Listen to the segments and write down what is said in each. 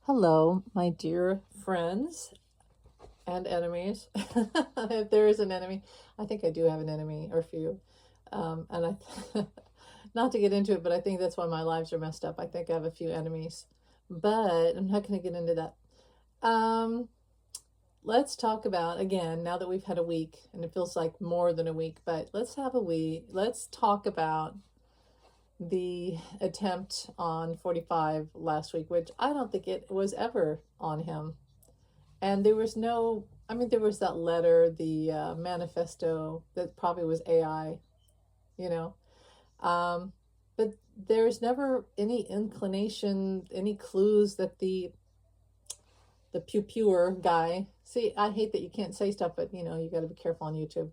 Hello, my dear friends and enemies. If there is an enemy, I think I do have an enemy or a few. And not to get into it, but I think that's why my lives are messed up. I think I have a few enemies, but I'm not going to get into that. Um, let's talk about, again, now that we've had a week, and it feels like more than a week, but let's have a week. Let's talk about the attempt on 45 last week, which I don't think it was ever on him. And there was no, I mean, there was that letter, the manifesto that probably was AI, you know. Um, but there's never any inclination, any clues that the pew-pewer guy, see, I hate that you can't say stuff, but you got to be careful on YouTube.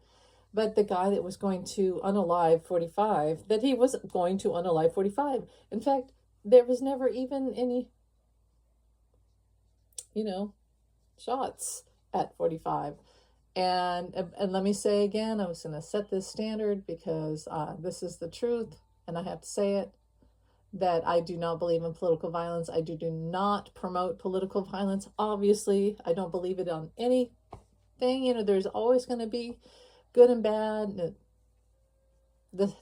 But the guy that was going to unalive 45, that he wasn't going to unalive 45. In fact, there was never even any, you know, shots at 45. And let me say again, I was going to set this standard because this is the truth, and I have to say it, that I do not believe in political violence. I do not promote political violence. Obviously, I don't believe it on anything. There's always going to be good and bad.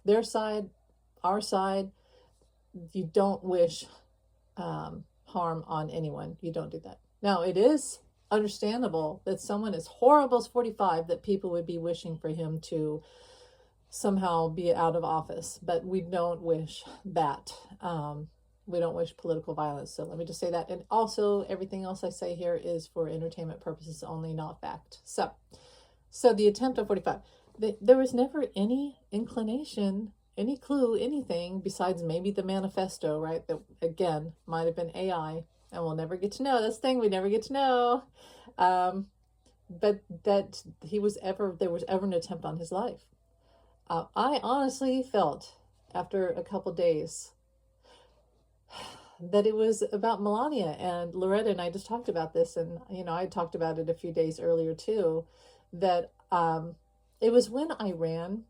Their side, our side. You don't wish harm on anyone. You don't do that. Now, it is understandable that someone as horrible as 45, that people would be wishing for him to somehow be out of office, but we don't wish that. We don't wish political violence. So let me just say that. And also, everything else I say here is for entertainment purposes only, not fact. So the attempt on 45, there was never any inclination, any clue, anything besides maybe the manifesto, right? That, again, might have been AI, and we'll never get to know. That's the thing, we never get to know. But that there was ever an attempt on his life. I honestly felt after a couple days that it was about Melania, and Loretta and I just talked about this, and I talked about it a few days earlier too, that it was when Iran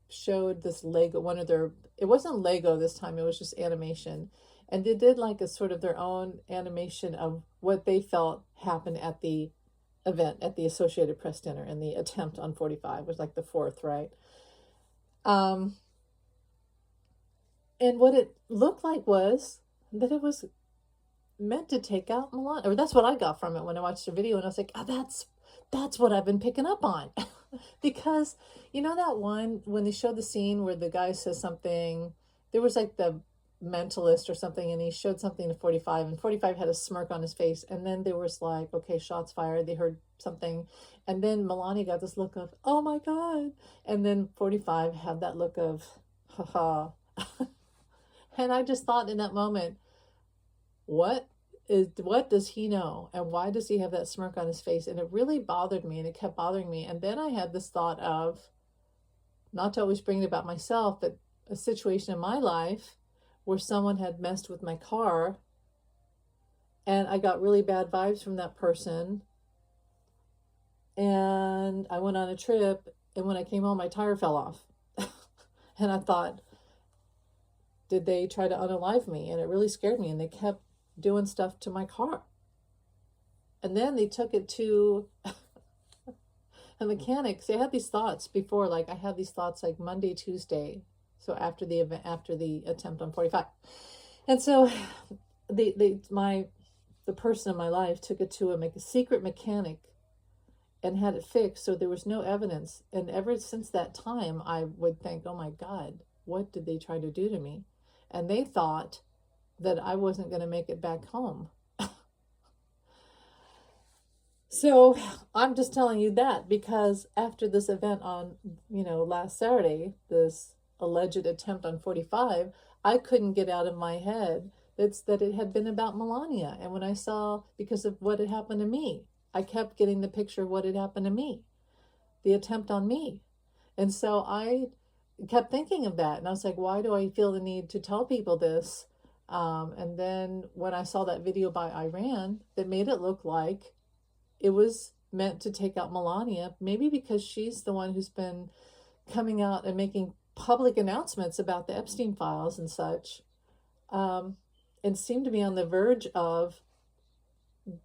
showed this Lego, one of their, it wasn't Lego this time, it was just animation, and they did like a sort of their own animation of what they felt happened at the event, at the Associated Press dinner, and the attempt on 45 was like the fourth, right? And what it looked like was that it was meant to take out Melania, or that's what I got from it when I watched the video, and I was like, oh, that's what I've been picking up on. Because that one when they showed the scene where the guy says something, there was like the mentalist or something, and he showed something to 45, and 45 had a smirk on his face, and then there was like, okay, shots fired, they heard something, and then Melania got this look of, oh my god, and then 45 had that look of, haha. And I just thought in that moment, what does he know, and why does he have that smirk on his face? And it really bothered me, and it kept bothering me. And then I had this thought of, not to always bring it about myself, but a situation in my life where someone had messed with my car, and I got really bad vibes from that person, and I went on a trip, and when I came home my tire fell off. And I thought, did they try to unalive me? And it really scared me, and they kept doing stuff to my car. And then they took it to a mechanic. So I had these thoughts before, like I had these thoughts like Monday, Tuesday, so after the event, after the attempt on 45. And so the person in my life took it to a secret mechanic and had it fixed, so there was no evidence. And ever since that time, I would think, oh my god, what did they try to do to me? And they thought that I wasn't going to make it back home. So I'm just telling you that because after this event on, last Saturday, this alleged attempt on 45, I couldn't get out of my head that it had been about Melania. And when I saw, because of what had happened to me, I kept getting the picture of what had happened to me, the attempt on me. And so I kept thinking of that. And I was like, why do I feel the need to tell people this? And then when I saw that video by Iran that made it look like it was meant to take out Melania, maybe because she's the one who's been coming out and making public announcements about the Epstein files and such. and seemed to be on the verge of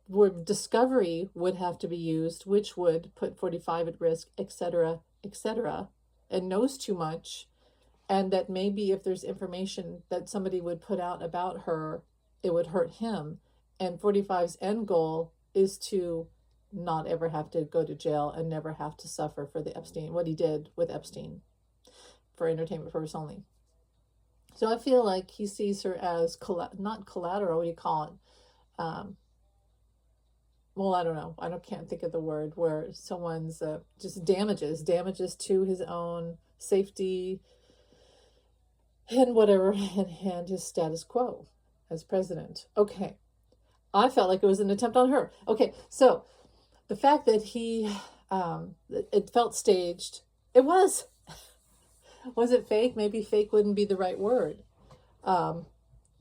where discovery would have to be used, which would put 45 at risk, etc., and knows too much. And that maybe if there's information that somebody would put out about her, it would hurt him. And 45's end goal is to not ever have to go to jail and never have to suffer for the Epstein, what he did with Epstein, for entertainment purpose only. So I feel like he sees her as not collateral, what do you call it? Well, I don't know. Can't think of the word, where someone's just damages to his own safety and whatever, and his status quo as president. Okay. I felt like it was an attempt on her. Okay. So the fact that it felt staged, it was. Was it fake? Maybe fake wouldn't be the right word.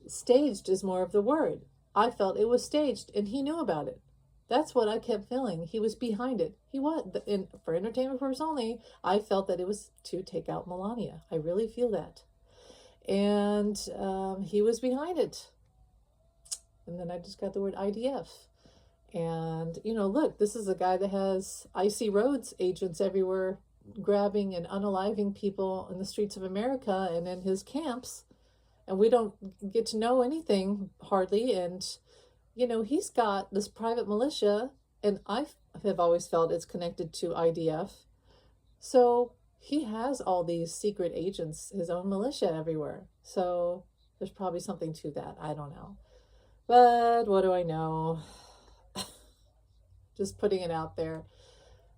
Staged is more of the word. I felt it was staged, and he knew about it. That's what I kept feeling. He was behind it. He was. For entertainment purpose only, I felt that it was to take out Melania. I really feel that. And he was behind it. And then I just got the word IDF. And, look, this is a guy that has icy roads agents everywhere, grabbing and unaliving people in the streets of America and in his camps. And we don't get to know anything hardly. And, he's got this private militia, and I have always felt it's connected to IDF. So he has all these secret agents, his own militia everywhere. So there's probably something to that. I don't know. But what do I know? Just putting it out there.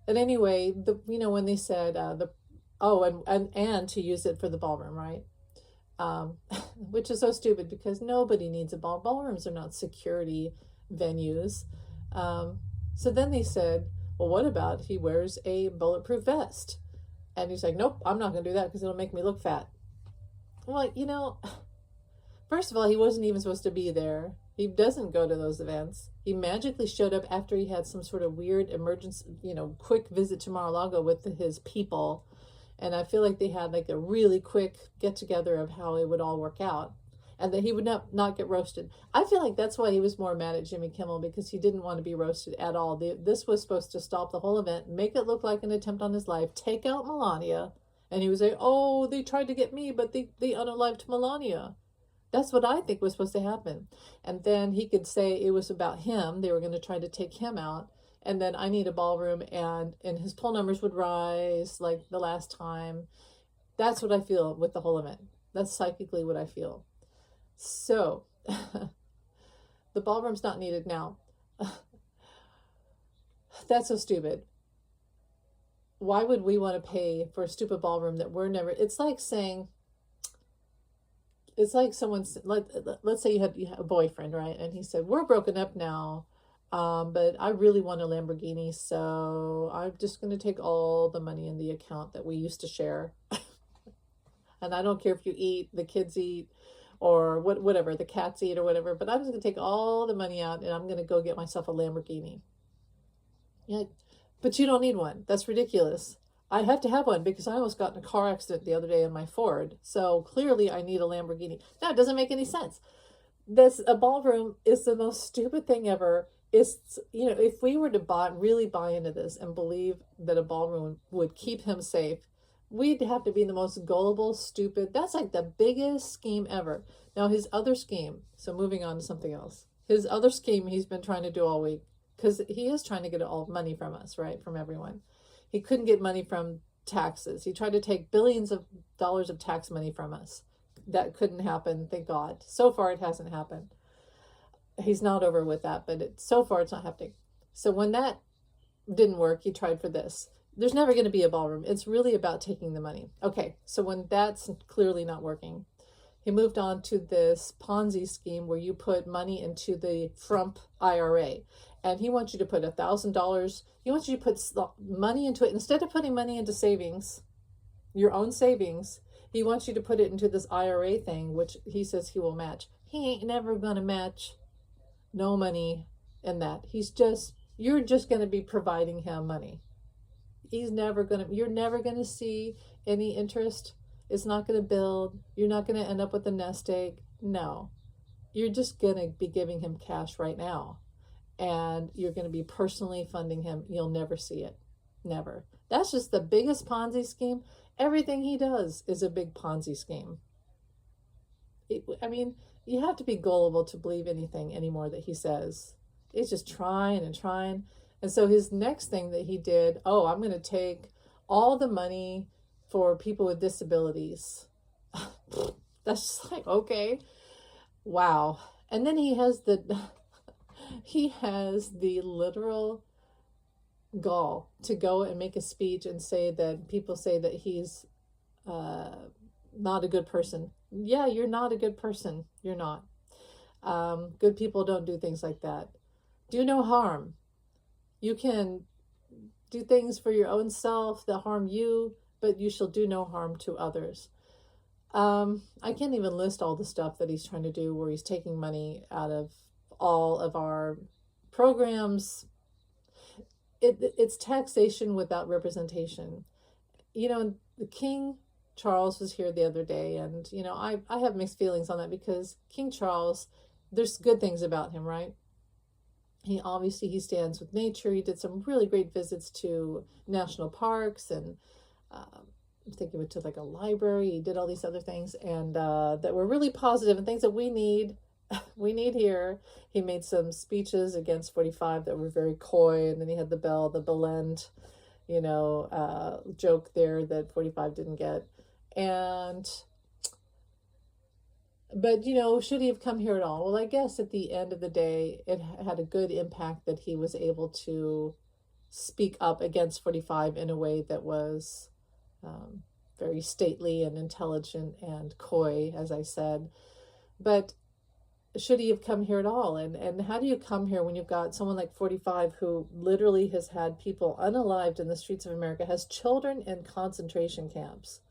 But anyway, when they said and to use it for the ballroom, right? Which is so stupid, because nobody needs a ballrooms are not security venues. So then they said, well, what about if he wears a bulletproof vest? And he's like, nope, I'm not going to do that because it'll make me look fat. Well, first of all, he wasn't even supposed to be there. He doesn't go to those events. He magically showed up after he had some sort of weird emergency, quick visit to Mar-a-Lago with his people. And I feel like they had like a really quick get together of how it would all work out, and that he would not get roasted. I feel like that's why he was more mad at Jimmy Kimmel, because he didn't want to be roasted at all. This was supposed to stop the whole event, make it look like an attempt on his life, take out Melania. And he was like, oh, they tried to get me, but they unalived Melania. That's what I think was supposed to happen. And then he could say it was about him. They were going to try to take him out. And then I need a ballroom, and his poll numbers would rise like the last time. That's what I feel with the whole event. That's psychically what I feel. So the ballroom's not needed now. That's so stupid. Why would we want to pay for a stupid ballroom that we're never... It's like saying... It's like someone's... Let's say you had a boyfriend, right? And he said, we're broken up now. But I really want a Lamborghini, so I'm just going to take all the money in the account that we used to share. And I don't care if you eat, the kids eat, or whatever, the cats eat or whatever, but I'm just going to take all the money out and I'm going to go get myself a Lamborghini. Yeah, but you don't need one. That's ridiculous. I have to have one because I almost got in a car accident the other day in my Ford. So clearly I need a Lamborghini. No, it doesn't make any sense. A ballroom is the most stupid thing ever. It's, if we were to really buy into this and believe that a ballroom would keep him safe, we'd have to be the most gullible, stupid. That's like the biggest scheme ever. Now his other scheme, so moving on to something else. His other scheme he's been trying to do all week, because he is trying to get all money from us, right? From everyone. He couldn't get money from taxes. He tried to take billions of dollars of tax money from us. That couldn't happen, thank God. So far it hasn't happened. He's not over with that, but so far it's not happening. So when that didn't work, he tried for this. There's never going to be a ballroom. It's really about taking the money. Okay, so when that's clearly not working, he moved on to this Ponzi scheme where you put money into the Trump IRA. And he wants you to put $1,000. He wants you to put money into it. Instead of putting money into savings, your own savings, he wants you to put it into this IRA thing, which he says he will match. He ain't never going to match no money in that. You're just going to be providing him money. You're never going to see any interest. It's not going to build. You're not going to end up with a nest egg. No. you're just going to be giving him cash right now, and you're going to be personally funding him. You'll never see it. Never. That's just the biggest Ponzi scheme. Everything he does is a big Ponzi scheme. I mean, you have to be gullible to believe anything anymore that he says. He's just trying and trying. And so his next thing that he did, oh, I'm going to take all the money for people with disabilities. That's just like, okay, wow. And then he has the literal gall to go and make a speech and say that people say that he's not a good person. Yeah, you're not a good person. You're not. Good people don't do things like that. Do no harm. You can do things for your own self that harm you, but you shall do no harm to others. I can't even list all the stuff that he's trying to do where he's taking money out of all of our programs. It's taxation without representation. You know, the King Charles was here the other day, and, you know, I have mixed feelings on that because King Charles, there's good things about him, right? He stands with nature. He did some really great visits to national parks, and I think he went to like a library. He did all these other things, and that were really positive and things that we need. We need here. He made some speeches against 45 that were very coy, and then he had the bell end, joke there that 45 didn't get. But, should he have come here at all? Well, I guess at the end of the day, it had a good impact that he was able to speak up against 45 in a way that was very stately and intelligent and coy, as I said. But should he have come here at all? And how do you come here when you've got someone like 45 who literally has had people unalived in the streets of America, has children in concentration camps,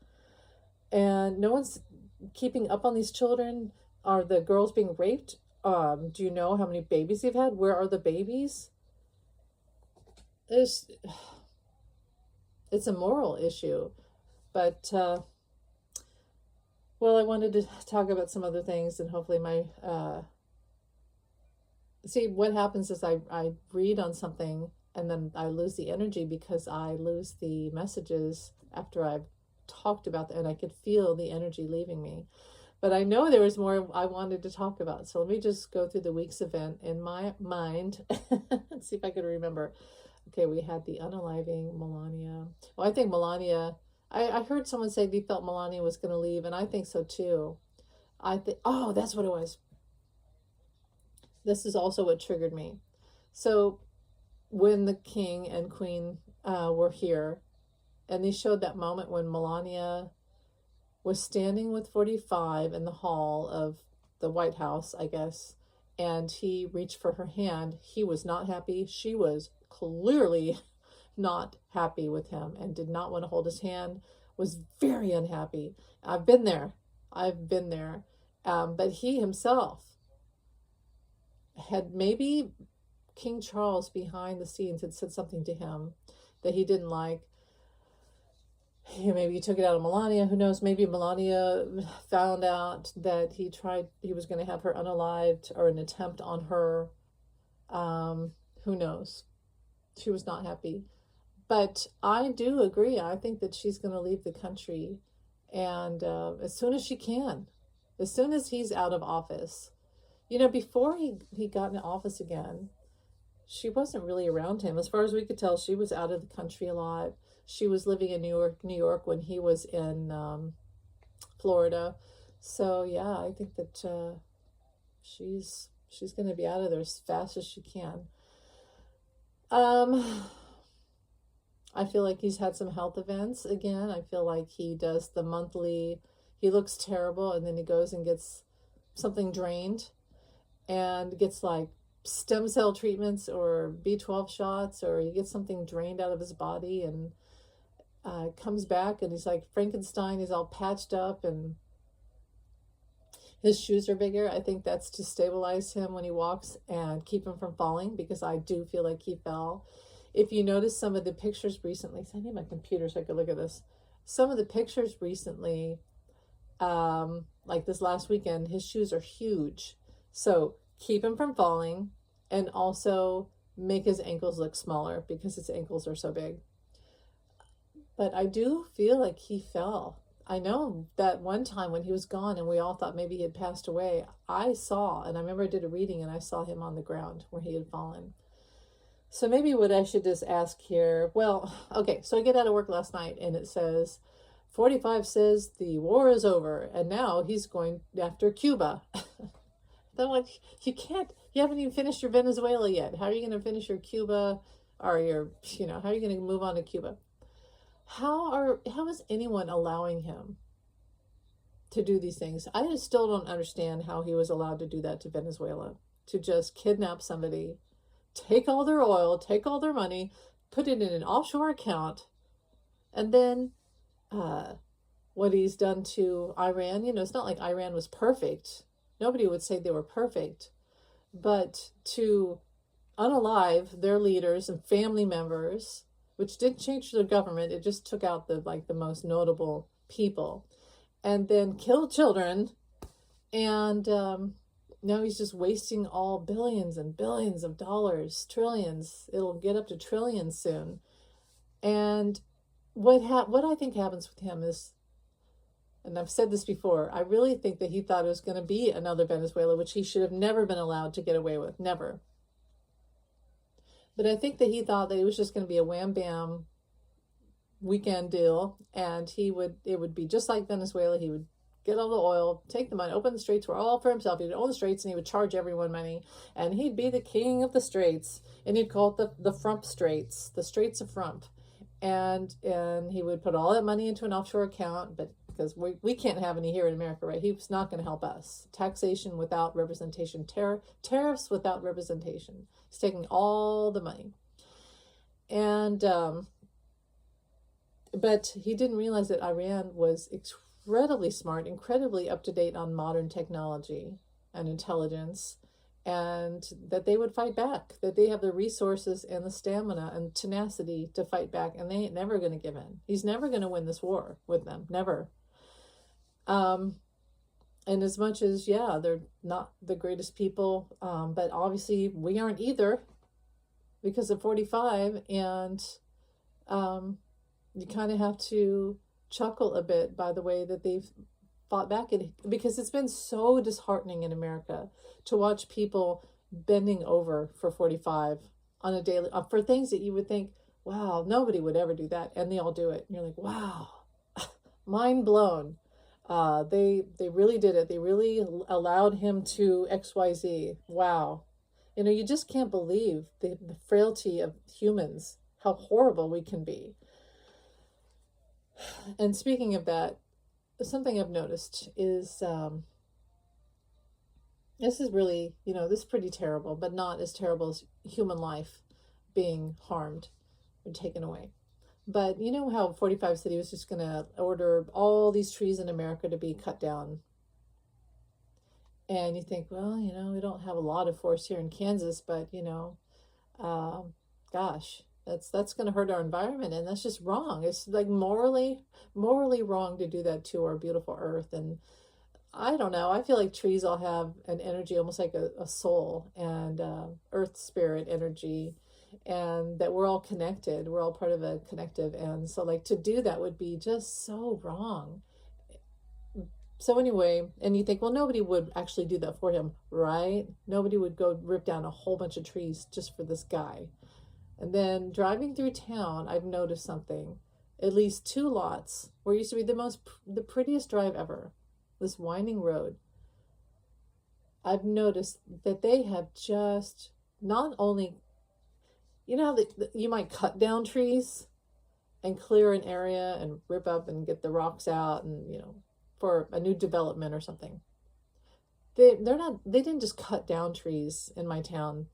and no one's keeping up on these children? Are the girls being raped? Do you know how many babies they've had? Where are the babies? It's a moral issue. But well, I wanted to talk about some other things, and hopefully see, what happens is I read on something and then I lose the energy because I lose the messages after I've talked about that, and I could feel the energy leaving me. But I know there was more I wanted to talk about. So let me just go through the week's event in my mind and see if I can remember. Okay, we had the unaliving Melania. Well, I think Melania, I heard someone say they felt Melania was going to leave, and I think so too. Oh, that's what it was. This is also what triggered me. So when the king and queen were here, and they showed that moment when Melania was standing with 45 in the hall of the White House, I guess, and he reached for her hand. He was not happy. She was clearly not happy with him and did not want to hold his hand, was very unhappy. I've been there. But he himself had, maybe King Charles behind the scenes had said something to him that he didn't like. Maybe he took it out of Melania. Who knows? Maybe Melania found out that he was going to have her unalived, or an attempt on her. Who knows? She was not happy. But I do agree. I think that she's going to leave the country, and as soon as she can, as soon as he's out of office. Before he got into office again, she wasn't really around him. As far as we could tell, she was out of the country a lot. She was living in New York when he was in Florida. So yeah, I think that she's going to be out of there as fast as she can. I feel like he's had some health events again. I feel like he does the monthly, he looks terrible, and then he goes and gets something drained and gets like stem cell treatments or B12 shots, or he gets something drained out of his body, and comes back and he's like Frankenstein. He's all patched up and his shoes are bigger. I think that's to stabilize him when he walks and keep him from falling, because I do feel like he fell. If you notice some of the pictures recently, I need my computer so I could look at this. Some of the pictures recently, like this last weekend, his shoes are huge. So keep him from falling, and also make his ankles look smaller because his ankles are so big. But I do feel like he fell. I know that one time when he was gone and we all thought maybe he had passed away, I saw, and I remember I did a reading and I saw him on the ground where he had fallen. So maybe what I should just ask here, well, okay, so I get out of work last night and it says 45 says the war is over and now he's going after Cuba. Then like, you haven't even finished your Venezuela yet. How are you going to finish your Cuba or how are you going to move on to Cuba? How is anyone allowing him to do these things? I just still don't understand how he was allowed to do that to Venezuela, to just kidnap somebody, take all their oil, take all their money, put it in an offshore account, and then what he's done to Iran. It's not like Iran was perfect. Nobody would say they were perfect, but to unalive their leaders and family members, which didn't change the government, it just took out the most notable people, and then kill children, and now he's just wasting all billions and billions of dollars, trillions. It'll get up to trillions soon. And what I think happens with him is, and I've said this before, I really think that he thought it was going to be another Venezuela, which he should have never been allowed to get away with, never. But I think that he thought that it was just going to be a wham bam weekend deal, and it would be just like Venezuela. He would get all the oil, take the money, open the straits were all for himself. He'd own the straits and he would charge everyone money, and he'd be the king of the straits, and he'd call it the Frump Straits, the Straits of Frump. And he would put all that money into an offshore account, but because we can't have any here in America, right? He was not going to help us. Taxation without representation, tariffs without representation. He's taking all the money. And but he didn't realize that Iran was incredibly smart, incredibly up to date on modern technology and intelligence, and that they would fight back, that they have the resources and the stamina and tenacity to fight back, and they ain't never going to give in. He's never going to win this war with them, never. And as much as, yeah, they're not the greatest people, but obviously we aren't either because of 45, and you kind of have to chuckle a bit by the way that they've fought back, because it's been so disheartening in America to watch people bending over for 45 on a daily, for things that you would think, wow, nobody would ever do that, and they all do it. And you're like, wow, mind blown. They really did it. They really allowed him to XYZ. Wow. You just can't believe the frailty of humans, how horrible we can be. And speaking of that, something I've noticed is this is really, this is pretty terrible, but not as terrible as human life being harmed or taken away. But you know how 45 said he was just going to order all these trees in America to be cut down. And you think, well, we don't have a lot of forests here in Kansas, but, gosh, that's going to hurt our environment, and that's just wrong. It's like morally wrong to do that to our beautiful earth. And I don't know, I feel like trees all have an energy, almost like a soul, and earth spirit energy, and that we're all connected. We're all part of a collective, and so to do that would be just so wrong. So anyway, and you think, well, nobody would actually do that for him, right? Nobody would go rip down a whole bunch of trees just for this guy. And then driving through town, I've noticed something. At least 2 lots where it used to be the prettiest drive ever, this winding road. I've noticed that they have just not only, how you might cut down trees and clear an area and rip up and get the rocks out, and for a new development or something. They didn't just cut down trees in my town.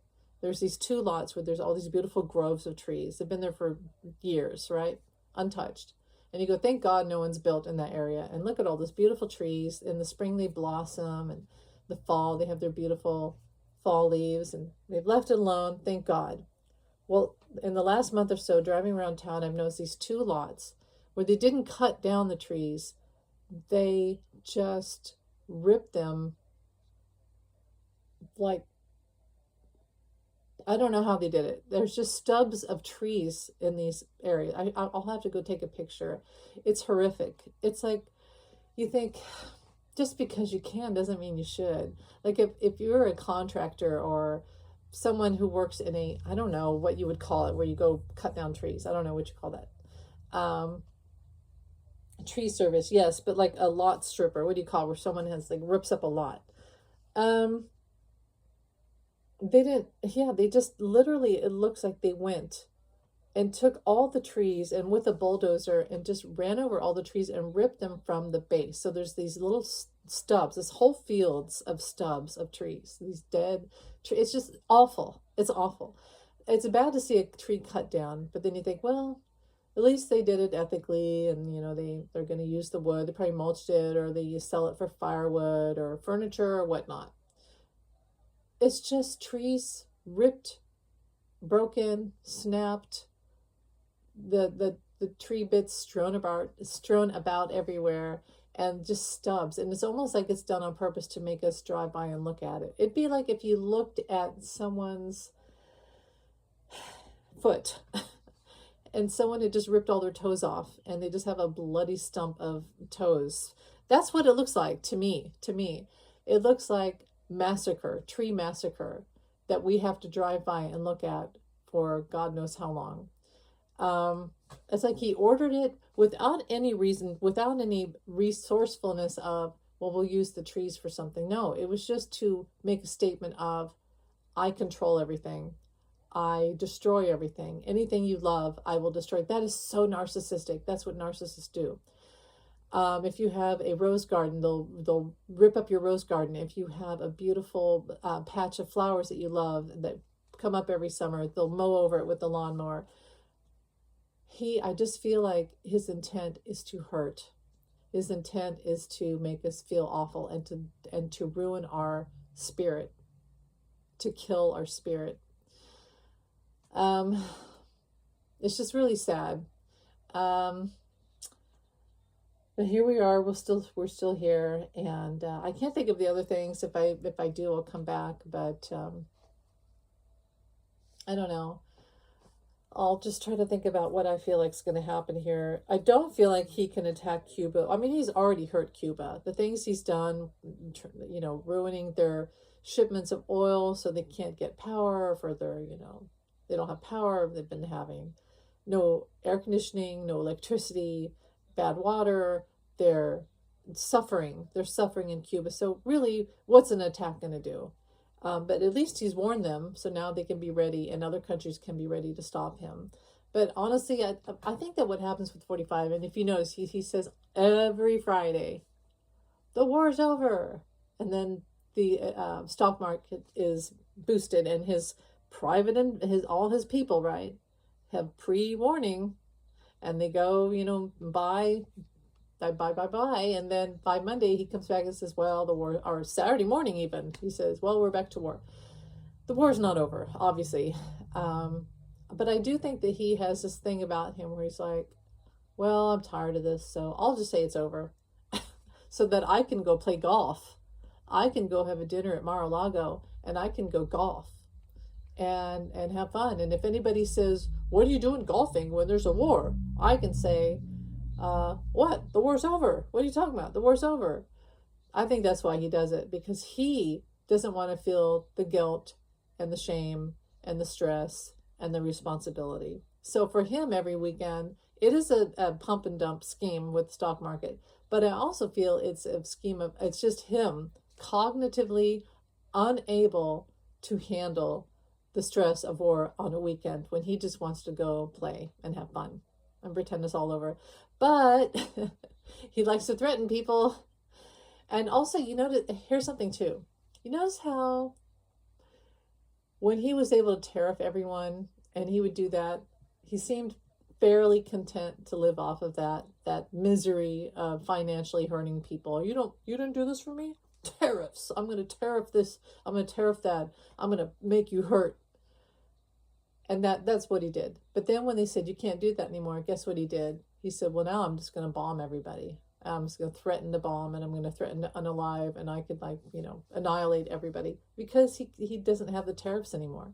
There's these 2 lots where there's all these beautiful groves of trees. They've been there for years, right? Untouched. And you go, thank God no one's built in that area. And look at all these beautiful trees. In the spring they blossom, and the fall they have their beautiful fall leaves, and they've left it alone, thank God. Well, in the last month or so, driving around town, I've noticed these 2 lots where they didn't cut down the trees. They just ripped them like, I don't know how they did it. There's just stubs of trees in these areas. I'll have to go take a picture. It's horrific. It's like, you think just because you can doesn't mean you should. Like if you're a contractor or someone who works in a, I don't know what you would call it, where you go cut down trees. I don't know what you call that. Tree service, yes, but like a lot stripper. What do you call it, where someone has like rips up a lot? Um, they didn't. Yeah, they just literally. It looks like they went and took all the trees and with a bulldozer and just ran over all the trees and ripped them from the base. So there's these little stubs, this whole fields of stubs of trees, these dead trees. It's just awful. It's awful. It's bad to see a tree cut down, but then you think, well, at least they did it ethically, and they're going to use the wood. They probably mulched it, or they sell it for firewood or furniture or whatnot. It's just trees ripped, broken, snapped, the tree bits strewn about everywhere, and just stubs. And it's almost like it's done on purpose to make us drive by and look at it. It'd be like if you looked at someone's foot and someone had just ripped all their toes off and they just have a bloody stump of toes. That's what it looks like to me. It looks like tree massacre, that we have to drive by and look at for God knows how long. It's like he ordered it without any reason, without any resourcefulness of, well, we'll use the trees for something. No, it was just to make a statement of, I control everything. I destroy everything. Anything you love, I will destroy. That is so narcissistic. That's what narcissists do. If you have a rose garden, they'll rip up your rose garden. If you have a beautiful patch of flowers that you love that come up every summer, they'll mow over it with the lawnmower. I just feel like his intent is to hurt. His intent is to make us feel awful and to ruin our spirit, to kill our spirit. It's just really sad. But here we are. We're still here, and I can't think of the other things. If I do, I'll come back. But I don't know. I'll just try to think about what I feel like is going to happen here. I don't feel like he can attack Cuba. I mean, he's already hurt Cuba. The things he's done, ruining their shipments of oil so they can't get power for their, they don't have power. They've been having no air conditioning, no electricity, bad water. They're suffering. They're suffering in Cuba. So really, what's an attack going to do? But at least he's warned them, so now they can be ready, and other countries can be ready to stop him. But honestly, I think that what happens with 45, and if you notice, he says every Friday, the war's over. And then the stock market is boosted, and his private and all his people, right, have pre-warning, and they go, buy, and then by Monday he comes back and says, well, the war, or Saturday morning even, he says, well, we're back to war. The war's not over, obviously. But I do think that he has this thing about him where he's like, well, I'm tired of this, so I'll just say it's over so that I can go play golf. I can go have a dinner at Mar-a-Lago, and I can go golf and have fun. And if anybody says, what are you doing golfing when there's a war? I can say, what? The war's over. What are you talking about? The war's over. I think that's why he does it, because he doesn't want to feel the guilt and the shame and the stress and the responsibility. So for him, every weekend, it is a pump and dump scheme with the stock market. But I also feel it's a scheme of, it's just him cognitively unable to handle the stress of war on a weekend when he just wants to go play and have fun and pretend it's all over. But he likes to threaten people. And also, here's something too. You notice how when he was able to tariff everyone and he would do that, he seemed fairly content to live off of that misery of financially hurting people. You didn't do this for me? Tariffs. I'm going to tariff this. I'm going to tariff that. I'm going to make you hurt. And that's what he did. But then when they said, you can't do that anymore, guess what he did? He said, well, now I'm just going to bomb everybody. I'm just going to threaten the bomb, and I'm going to threaten to unalive, and I could, like, annihilate everybody because he doesn't have the tariffs anymore.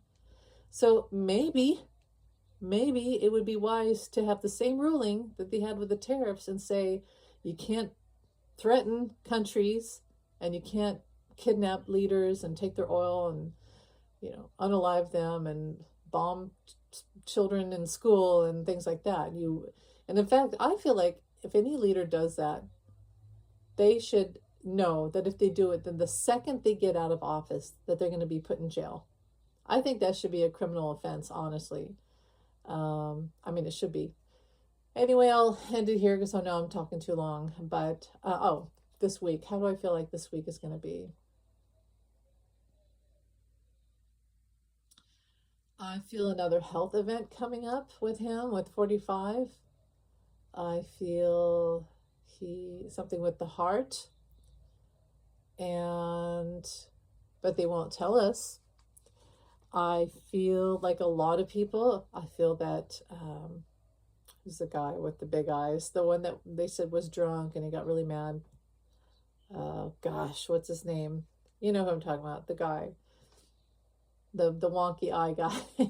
So maybe it would be wise to have the same ruling that they had with the tariffs and say you can't threaten countries and you can't kidnap leaders and take their oil and unalive them and bomb children in school and things like that. And in fact, I feel like if any leader does that, they should know that if they do it, then the second they get out of office, that they're going to be put in jail. I think that should be a criminal offense, honestly. I mean, it should be. Anyway, I'll end it here because I know I'm talking too long. But, this week, how do I feel like this week is going to be? I feel another health event coming up with him with 45. I feel something with the heart, and but they won't tell us. I feel like a lot of people. I feel that who's the guy with the big eyes? The one that they said was drunk and he got really mad. Gosh, what's his name? You know who I'm talking about? The guy, the wonky eye guy.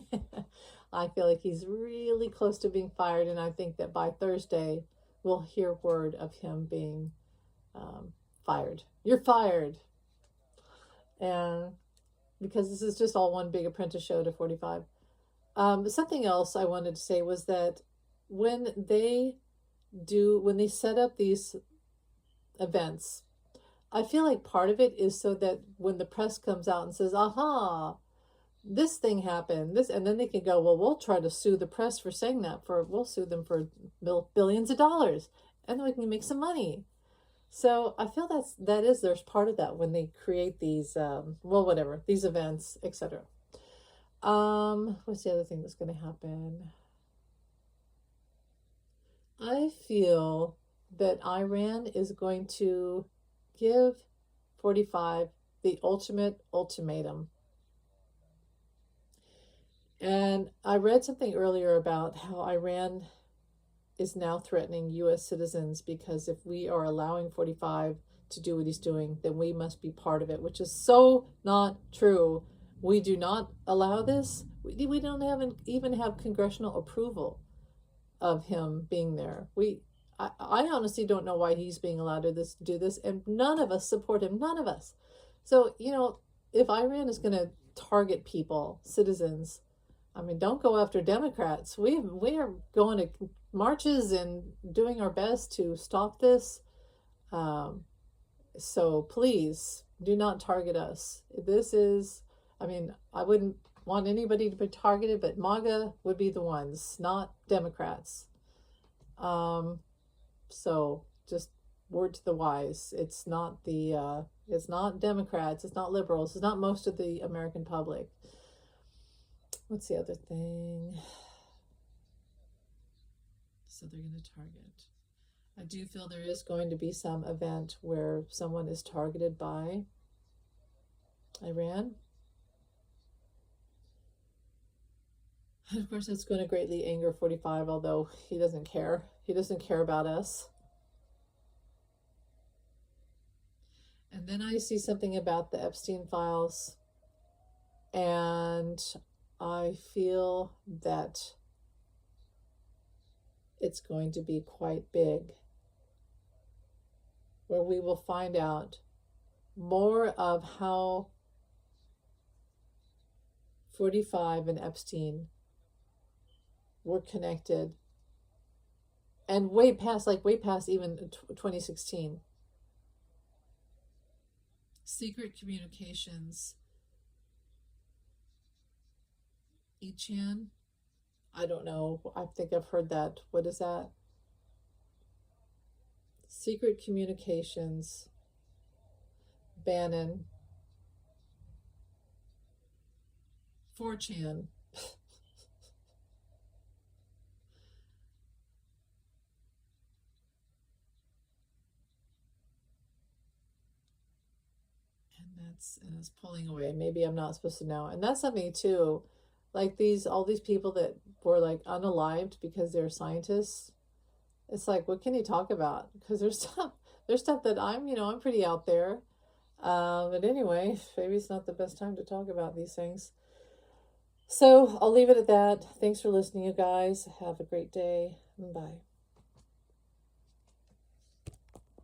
I feel like he's really close to being fired, and I think that by Thursday we'll hear word of him being fired. You're fired, and because this is just all one big apprentice show to 45. Something else I wanted to say was that when they set up these events, I feel like part of it is so that when the press comes out and says, aha, this thing happened, and then they can go, well, we'll try to sue the press for saying that, we'll sue them for billions of dollars, and then we can make some money. So I feel there's part of that when they create these, whatever, these events, etc. What's the other thing that's going to happen? I feel that Iran is going to give 45 the ultimate ultimatum. And I read something earlier about how Iran is now threatening U.S. citizens because if we are allowing 45 to do what he's doing, then we must be part of it, which is so not true. We do not allow this. We don't even have congressional approval of him being there. I honestly don't know why he's being allowed to do this, and none of us support him. None of us. So, if Iran is going to target people, citizens, I mean, don't go after Democrats. We are going to marches and doing our best to stop this. So please do not target us. I wouldn't want anybody to be targeted, but MAGA would be the ones, not Democrats. So just word to the wise. It's not Democrats. It's not liberals. It's not most of the American public. What's the other thing? So they're going to target. I do feel there is going to be some event where someone is targeted by Iran. And of course, it's going to greatly anger 45, although he doesn't care. He doesn't care about us. And then I see something about the Epstein files, and I feel that it's going to be quite big, where we will find out more of how 45 and Epstein were connected, and way past even 2016. Secret communications. Echan? I don't know. I think I've heard that. What is that? Secret communications. Bannon. 4chan. And it's pulling away. Maybe I'm not supposed to know. And that's something too. Like all these people that were like unalived because they're scientists. It's like, what can you talk about? Because there's stuff that I'm pretty out there. But anyway, maybe it's not the best time to talk about these things. So I'll leave it at that. Thanks for listening, you guys. Have a great day. Bye.